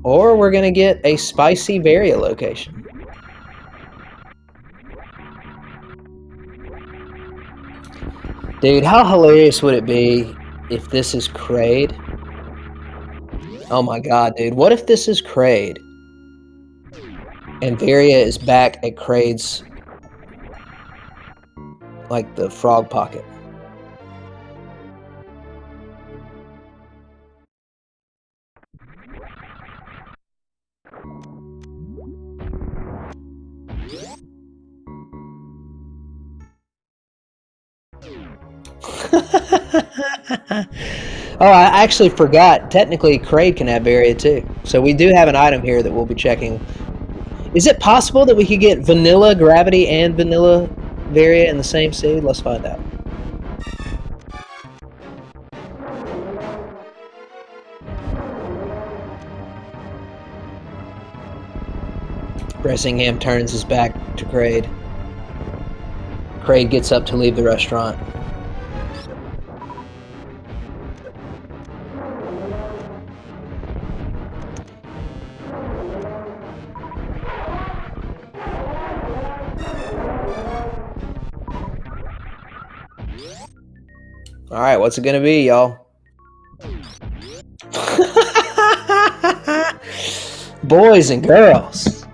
or we're going to get a spicy Varia location. Dude, how hilarious would it be if this is Kraid? Oh my god, dude. What if this is Kraid? And Varia is back at Kraid's, like, the frog pocket. Oh, I actually forgot. Technically, Kraid can have Varia too. So we do have an item here that we'll be checking. Is it possible that we could get vanilla Gravity and vanilla Varia in the same seed? Let's find out. Bressingham turns his back to Kraid. Kraid gets up to leave the restaurant. All right, what's it gonna be, y'all? Boys and girls,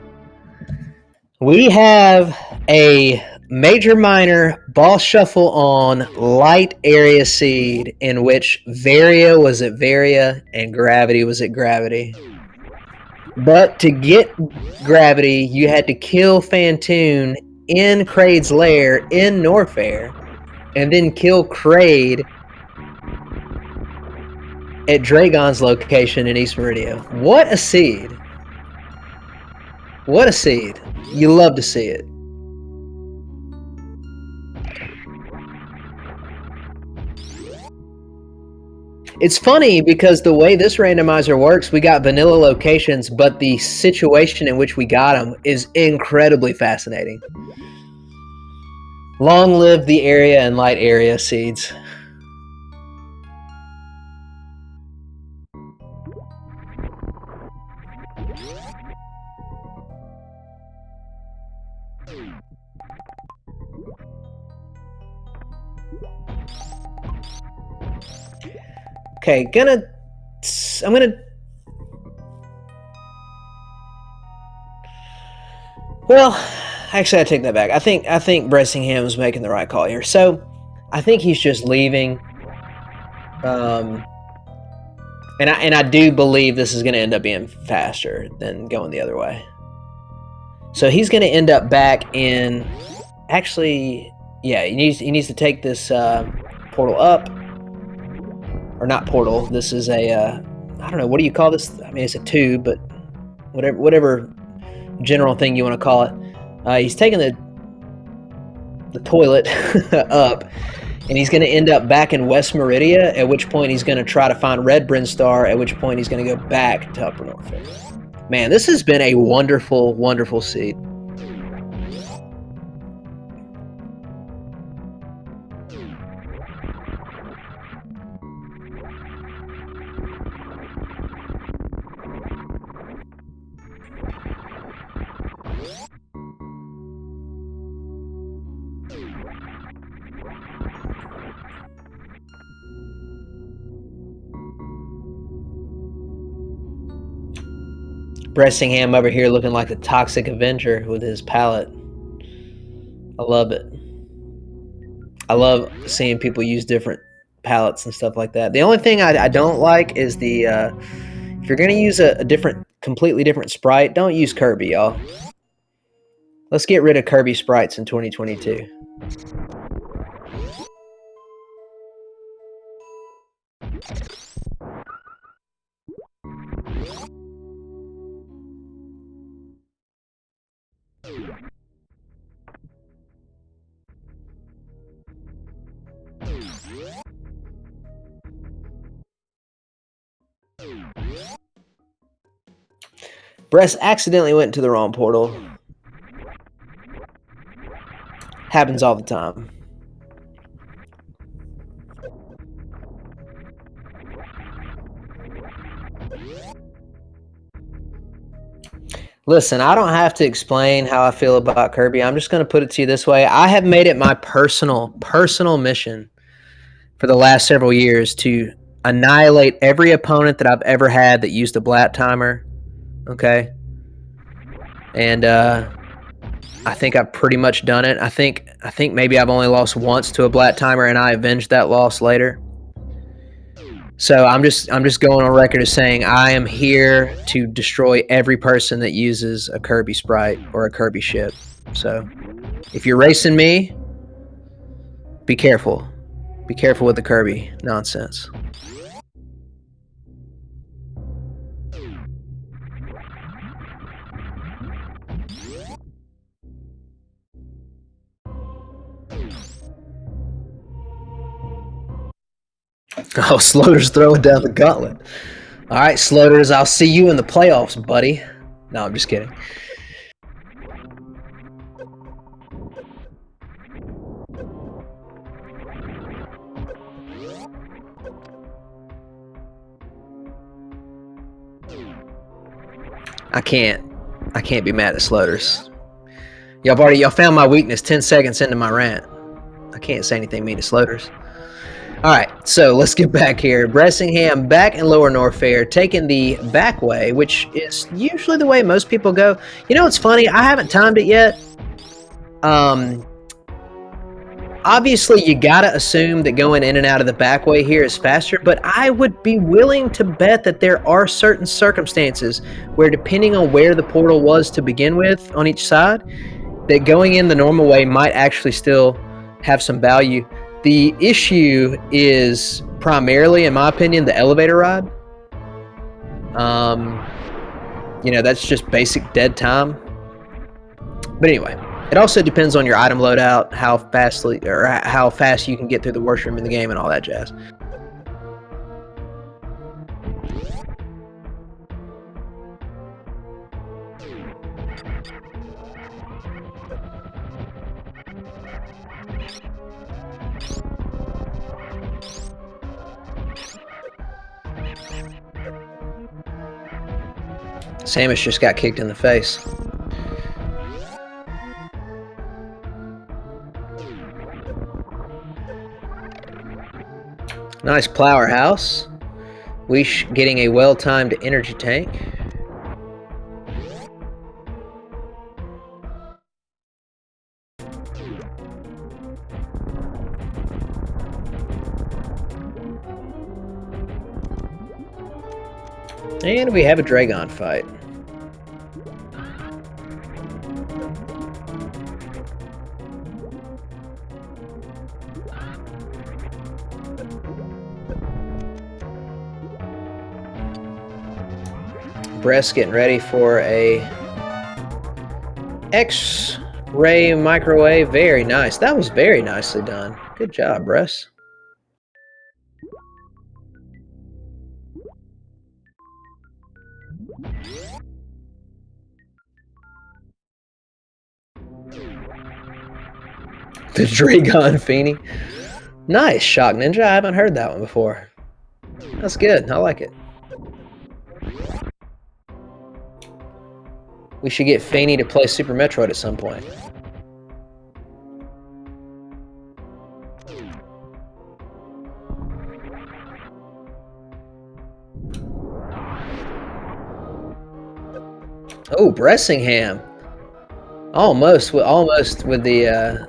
we have a major minor boss shuffle on light area seed in which Varia was at Varia and Gravity was at Gravity. But to get Gravity, you had to kill Phantoon in Kraid's lair in Norfair, and then kill Kraid at Dragon's location in East Meridia. What a seed. What a seed. You love to see it. It's funny because the way this randomizer works, we got vanilla locations, but the situation in which we got them is incredibly fascinating. Long live the area and light area seeds. Okay, I'm gonna. Well, actually, I take that back. I think Bressingham is making the right call here. So, I think he's just leaving. And I do believe this is going to end up being faster than going the other way. So he's going to end up back in. Actually, yeah, he needs to take this portal up, or not portal. This is a I don't know, what do you call this? I mean, it's a tube, but whatever general thing you want to call it. He's taking the toilet up, and he's going to end up back in West Meridia, at which point he's going to try to find Red Brinstar, at which point he's going to go back to Upper Norfolk. Man, this has been a wonderful, wonderful seed. Bressingham over here looking like the Toxic Avenger with his palette. I love it. I love seeing people use different palettes and stuff like that. The only thing I don't like is the if you're gonna use a completely different sprite, don't use Kirby, y'all. Let's get rid of Kirby sprites in 2022. Bress accidentally went to the wrong portal. Happens all the time. Listen, I don't have to explain how I feel about Kirby. I'm just going to put it to you this way. I have made it my personal mission for the last several years to annihilate every opponent that I've ever had that used a blat timer. Okay? And I think I've pretty much done it. I think maybe I've only lost once to a blat timer, and I avenged that loss later. So I'm just going on record as saying I am here to destroy every person that uses a Kirby sprite or a Kirby ship. So if you're racing me, be careful. Be careful with the Kirby nonsense. Oh, Sloter's throwing down the gauntlet. All right, Sloters, I'll see you in the playoffs, buddy. No, I'm just kidding. I can't be mad at Sloters. Y'all found my weakness 10 seconds into my rant. I can't say anything mean to Sloters. All right, so let's get back here. Bressingham back in Lower Norfair, taking the back way, which is usually the way most people go. You know what's funny? I haven't timed it yet. Obviously, you gotta assume that going in and out of the back way here is faster, but I would be willing to bet that there are certain circumstances where, depending on where the portal was to begin with on each side, that going in the normal way might actually still have some value. The issue is primarily, in my opinion, the elevator ride. You know, that's just basic dead time. But anyway, it also depends on your item loadout, how fast you can get through the worst room in the game, and all that jazz. Samus just got kicked in the face. Nice plower house. Ouiche getting a well-timed energy tank. And we have a Dragon fight. Bress getting ready for a X-ray microwave. Very nice. That was very nicely done. Good job, Bress. The Dragon Feeny. Nice, Shock Ninja. I haven't heard that one before. That's good. I like it. We should get Feeney to play Super Metroid at some point. Oh, Bressingham. Almost with the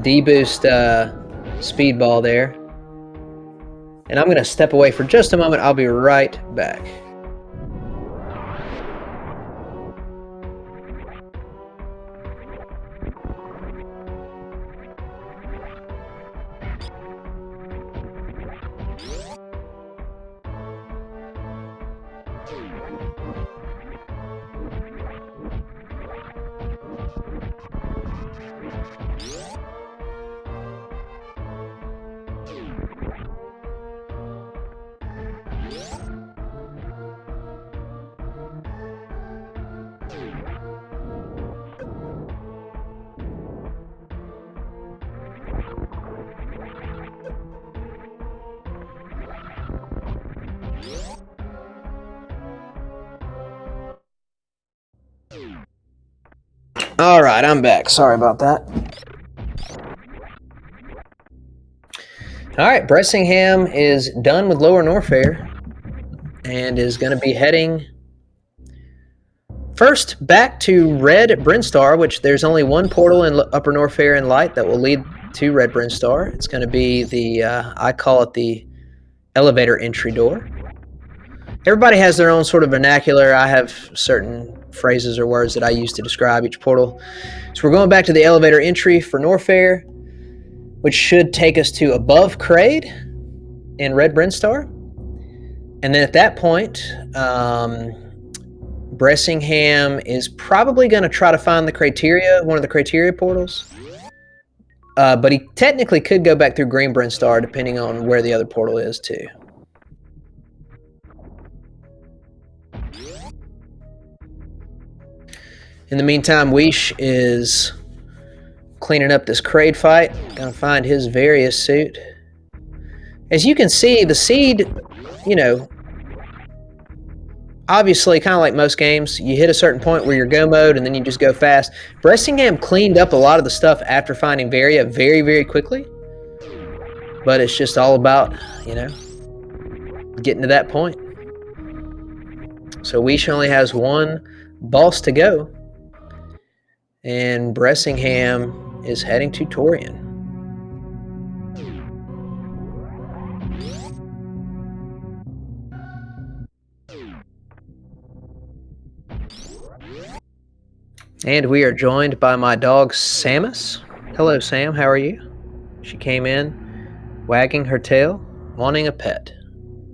D-boost speedball there. And I'm going to step away for just a moment. I'll be right back. All right, I'm back. Sorry about that. All right, Bressingham is done with Lower Norfair and is going to be heading first back to Red Brinstar, which there's only one portal in Upper Norfair and Light that will lead to Red Brinstar. It's going to be the, I call it the elevator entry door. Everybody has their own sort of vernacular. I have certain phrases or words that I use to describe each portal. So we're going back to the elevator entry for Norfair, which should take us to above Kraid in Red Brinstar. And then at that point, Bressingham is probably going to try to find the criteria, one of the criteria portals. But he technically could go back through Green Brinstar, depending on where the other portal is, too. In the meantime, ouiche is cleaning up this Kraid fight. Gonna find his various suit. As you can see, the seed, you know, obviously, kind of like most games, you hit a certain point where you're go mode and then you just go fast. Bressingham cleaned up a lot of the stuff after finding Varia very, very quickly. But it's just all about, you know, getting to that point. So ouiche only has one boss to go. And Bressingham is heading to Torian. And we are joined by my dog, Samus. Hello, Sam. How are you? She came in, wagging her tail, wanting a pet.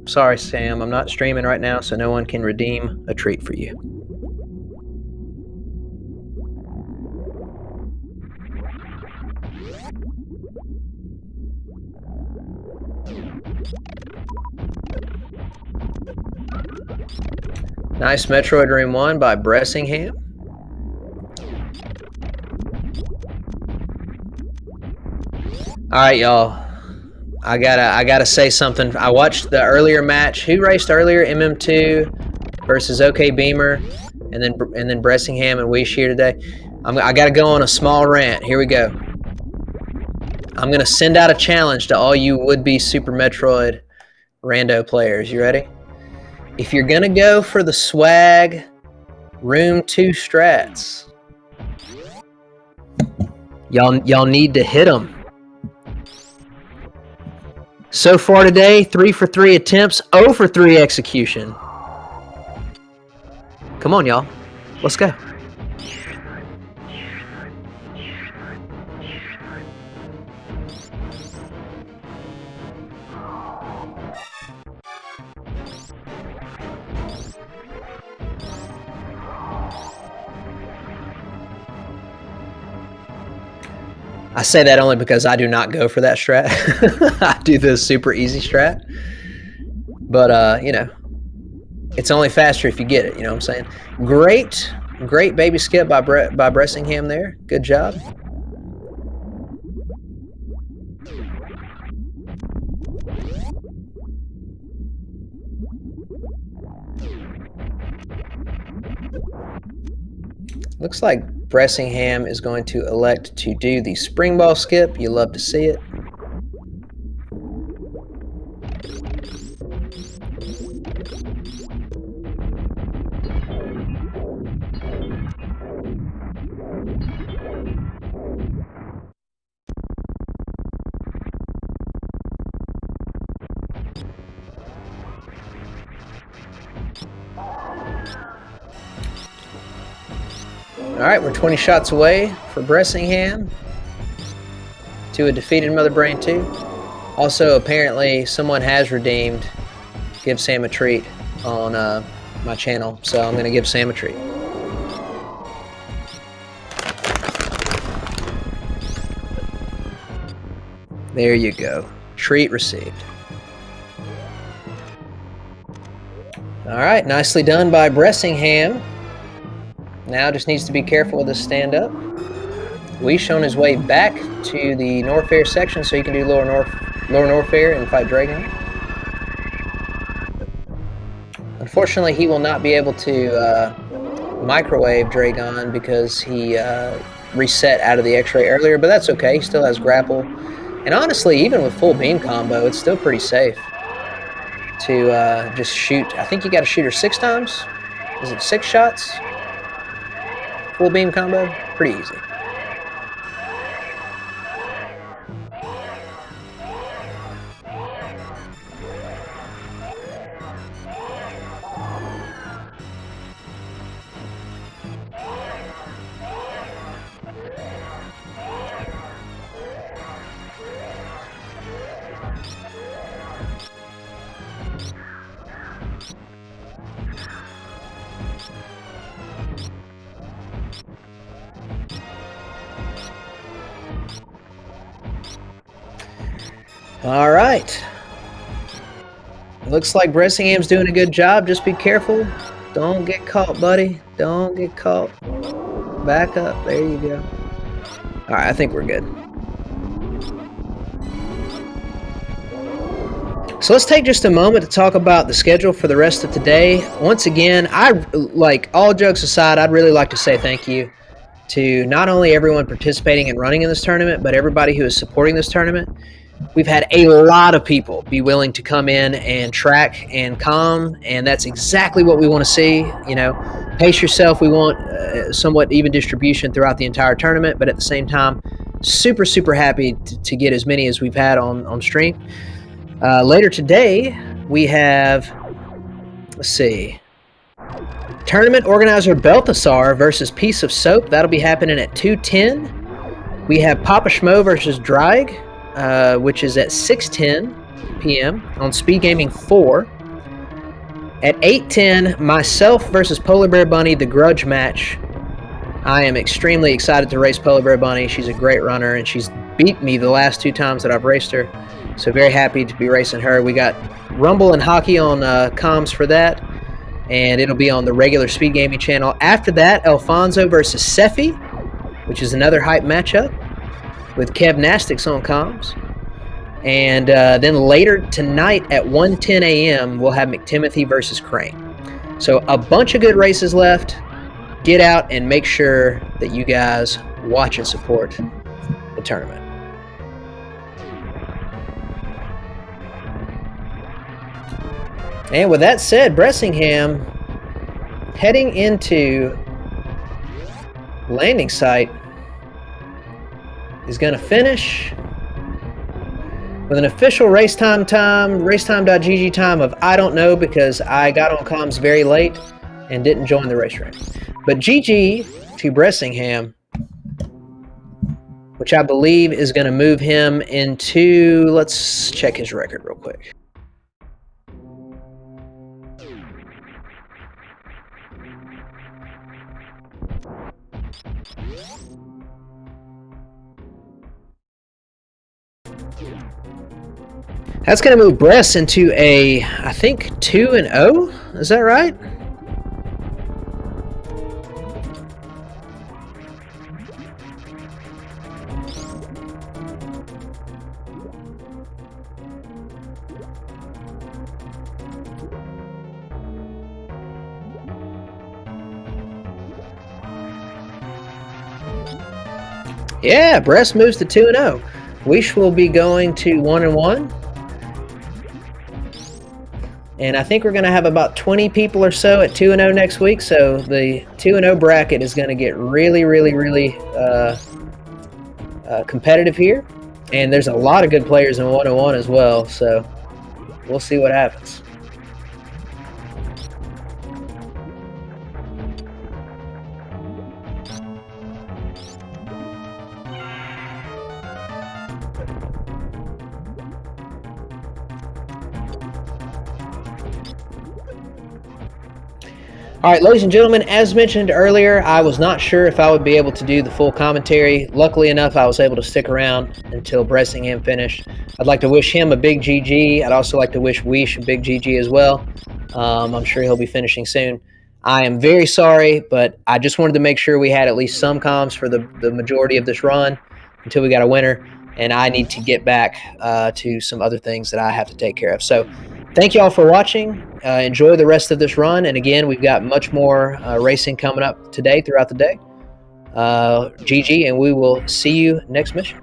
Sorry, Sam. I'm not streaming right now, so no one can redeem a treat for you. Nice Metroid Room 1 by Bressingham. All right, y'all. I gotta say something. I watched the earlier match. Who raced earlier? MM2 versus OK Beamer, and then Bressingham and ouiche here today. I gotta go on a small rant. Here we go. I'm gonna send out a challenge to all you would-be Super Metroid rando players. You ready? If you're gonna go for the swag Room 2 strats, y'all need to hit them. So far today, 3 for 3 attempts, 0 for 3 execution. Come on, y'all. Let's go. I say that only because I do not go for that strat. I do the super easy strat. But, you know, it's only faster if you get it, you know what I'm saying? Great baby skip by Bressingham there. Good job. Looks like Bressingham is going to elect to do the spring ball skip. You love to see it. All right, we're 20 shots away for Bressingham to a defeated Mother Brain 2. Also, apparently, someone has redeemed Give Sam a Treat on my channel, so I'm going to give Sam a treat. There you go. Treat received. All right, nicely done by Bressingham. Now just needs to be careful with his stand-up. Ouiche on his way back to the Norfair section so he can do lower Norfair and fight Dragon. Unfortunately, he will not be able to microwave Dragon because he reset out of the X-ray earlier, but that's okay. He still has grapple. And honestly, even with full beam combo, it's still pretty safe to just shoot. I think you got to shoot her 6 times. Is it 6 shots? Full beam combo? Pretty easy. All right. Looks like Bressingham's doing a good job. Just be careful. Don't get caught, buddy. Don't get caught. Back up. There you go. All right, I think we're good. So let's take just a moment to talk about the schedule for the rest of today. Once again, all jokes aside, I'd really like to say thank you to not only everyone participating and running in this tournament, but everybody who is supporting this tournament. We've had a lot of people be willing to come in and track and comm, and that's exactly what we want to see. You know, pace yourself. We want somewhat even distribution throughout the entire tournament, but at the same time, super, super happy to get as many as we've had on stream. Later today, we have, let's see, tournament organizer Balthasar versus Piece of Soap. That'll be happening at 2:10. We have Papa Schmo versus Dreig, which is at 6:10 p.m. on SpeedGaming 4. At 8:10, myself versus Polar Bear Bunny, the grudge match. I am extremely excited to race Polar Bear Bunny. She's a great runner, and she's beat me the last 2 times that I've raced her. So very happy to be racing her. We got Rumble and Hockey on comms for that, and it'll be on the regular SpeedGaming channel. After that, Alfonso versus Sephi, which is another hype matchup, with Kev Nastics on comms. And then later tonight at 1:10 a.m., we'll have McTimothy versus Crane. So a bunch of good races left. Get out and make sure that you guys watch and support the tournament. And with that said, Bressingham heading into landing site is going to finish with an official racetime.gg time of I don't know, because I got on comms very late and didn't join the race room. But GG to Bressingham, which I believe is going to move him into, let's check his record real quick. That's going to move Bress into a, I think, 2-0. Is that right? Yeah, Brest moves to 2-0. Ouiche will be going to 1-1. And I think we're going to have about 20 people or so at 2-0 next week. So the 2-0 bracket is going to get really, really, really competitive here. And there's a lot of good players in 1-1 as well. So we'll see what happens. All right, ladies and gentlemen, as mentioned earlier, I was not sure if I would be able to do the full commentary. Luckily enough, I was able to stick around until Bressingham finished. I'd like to wish him a big GG. I'd also like to wish Ouiche a big GG as well. I'm sure he'll be finishing soon. I am very sorry, but I just wanted to make sure we had at least some comms for the majority of this run until we got a winner. And I need to get back to some other things that I have to take care of. So thank you all for watching. Enjoy the rest of this run. And again, we've got much more racing coming up today throughout the day. GG, and we will see you next mission.